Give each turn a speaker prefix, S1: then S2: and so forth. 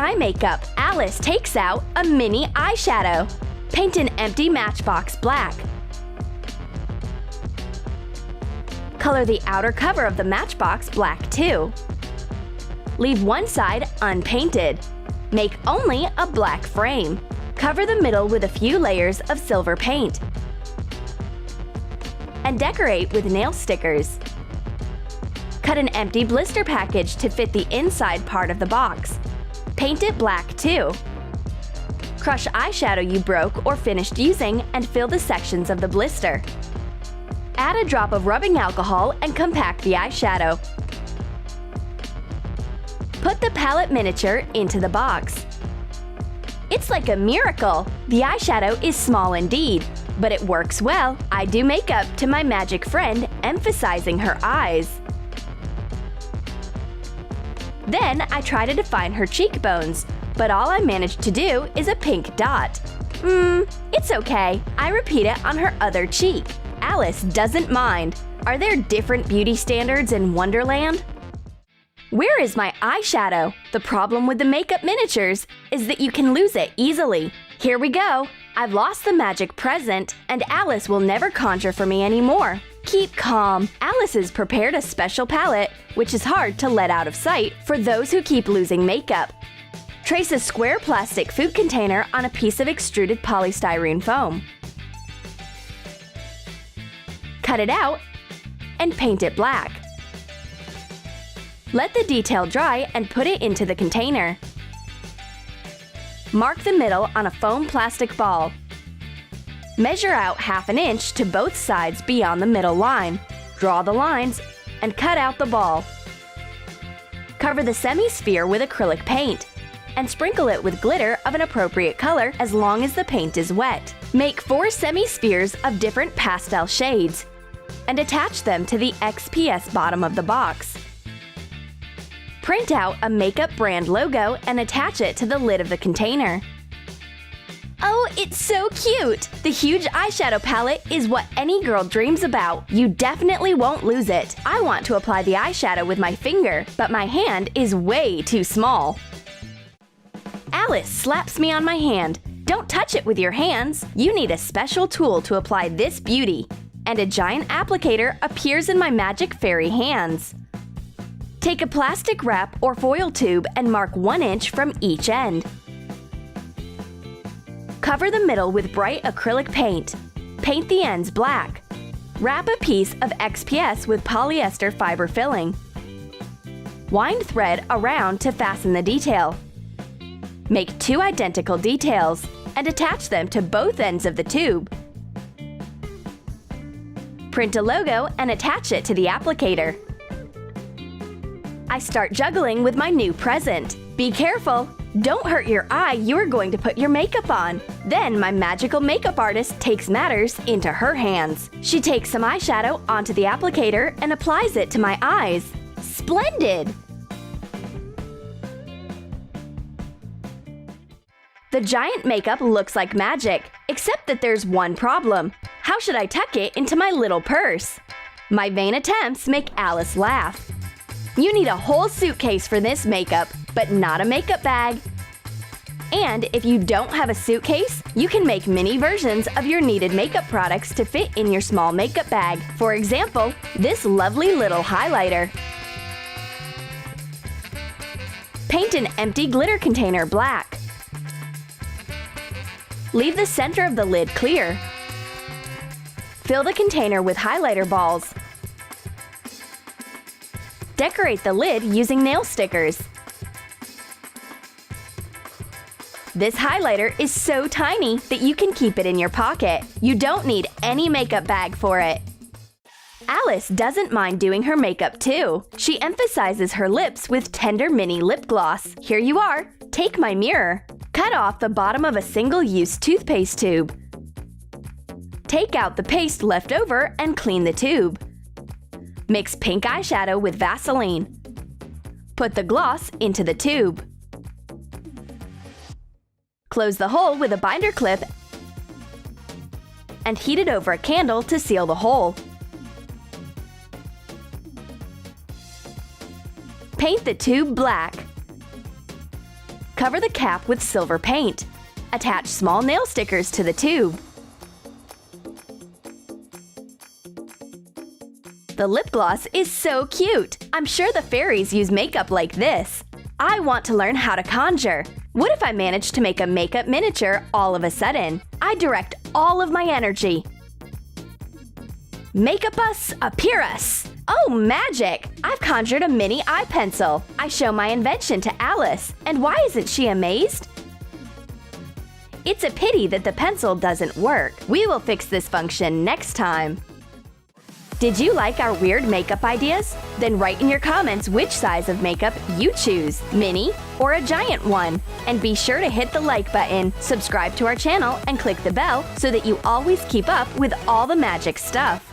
S1: eye makeup, Alice takes out a mini eyeshadow. Paint an empty matchbox black. Color the outer cover of the matchbox black too. Leave one side unpainted. Make only a black frame. Cover the middle with a few layers of silver paint. And decorate with nail stickers. Cut an empty blister package to fit the inside part of the box. Paint it black too. Crush eyeshadow you broke or finished using and fill the sections of the blister. Add a drop of rubbing alcohol and compact the eyeshadow. Put the palette miniature into the box. It's like a miracle! The eyeshadow is small indeed, but it works well. I do makeup to my magic friend, emphasizing her eyes. Then I try to define her cheekbones, but all I managed to do is a pink dot. It's okay. I repeat it on her other cheek. Alice doesn't mind. Are there different beauty standards in Wonderland? Where is my eyeshadow? The problem with the makeup miniatures is that you can lose it easily. Here we go. I've lost the magic present, and Alice will never conjure for me anymore. Keep calm. Alice has prepared a special palette, which is hard to let out of sight for those who keep losing makeup. Trace a square plastic food container on a piece of extruded polystyrene foam. Cut it out and paint it black. Let the detail dry and put it into the container. Mark the middle on a foam plastic ball. Measure out ½ inch to both sides beyond the middle line. Draw the lines and cut out the ball. Cover the semi-sphere with acrylic paint and sprinkle it with glitter of an appropriate color as long as the paint is wet. Make 4 semi-spheres of different pastel shades and attach them to the XPS bottom of the box. Print out a makeup brand logo and attach it to the lid of the container. Oh, it's so cute! The huge eyeshadow palette is what any girl dreams about. You definitely won't lose it. I want to apply the eyeshadow with my finger, but my hand is way too small. Alice slaps me on my hand. Don't touch it with your hands. You need a special tool to apply this beauty. And a giant applicator appears in my magic fairy hands. Take a plastic wrap or foil tube and mark 1 inch from each end. Cover the middle with bright acrylic paint. Paint the ends black. Wrap a piece of XPS with polyester fiber filling. Wind thread around to fasten the detail. Make 2 identical details and attach them to both ends of the tube. Print a logo and attach it to the applicator. I start juggling with my new present. Be careful! Don't hurt your eye you are going to put your makeup on. Then my magical makeup artist takes matters into her hands. She takes some eyeshadow onto the applicator and applies it to my eyes. Splendid! The giant makeup looks like magic, except that there's one problem. How should I tuck it into my little purse? My vain attempts make Alice laugh. You need a whole suitcase for this makeup, but not a makeup bag. And if you don't have a suitcase, you can make mini versions of your needed makeup products to fit in your small makeup bag. For example, this lovely little highlighter. Paint an empty glitter container black. Leave the center of the lid clear. Fill the container with highlighter balls. Decorate the lid using nail stickers. This highlighter is so tiny that you can keep it in your pocket. You don't need any makeup bag for it. Alice doesn't mind doing her makeup too. She emphasizes her lips with tender mini lip gloss. Here you are. Take my mirror. Cut off the bottom of a single-use toothpaste tube. Take out the paste left over and clean the tube. Mix pink eyeshadow with Vaseline. Put the gloss into the tube. Close the hole with a binder clip and heat it over a candle to seal the hole. Paint the tube black. Cover the cap with silver paint. Attach small nail stickers to the tube. The lip gloss is so cute! I'm sure the fairies use makeup like this. I want to learn how to conjure. What if I managed to make a makeup miniature all of a sudden? I direct all of my energy. Makeup us, appear us! Oh, magic! I've conjured a mini eye pencil. I show my invention to Alice, and why isn't she amazed? It's a pity that the pencil doesn't work. We will fix this function next time. Did you like our weird makeup ideas? Then write in your comments which size of makeup you choose, mini or a giant one. And be sure to hit the like button, subscribe to our channel, and click the bell so that you always keep up with all the magic stuff.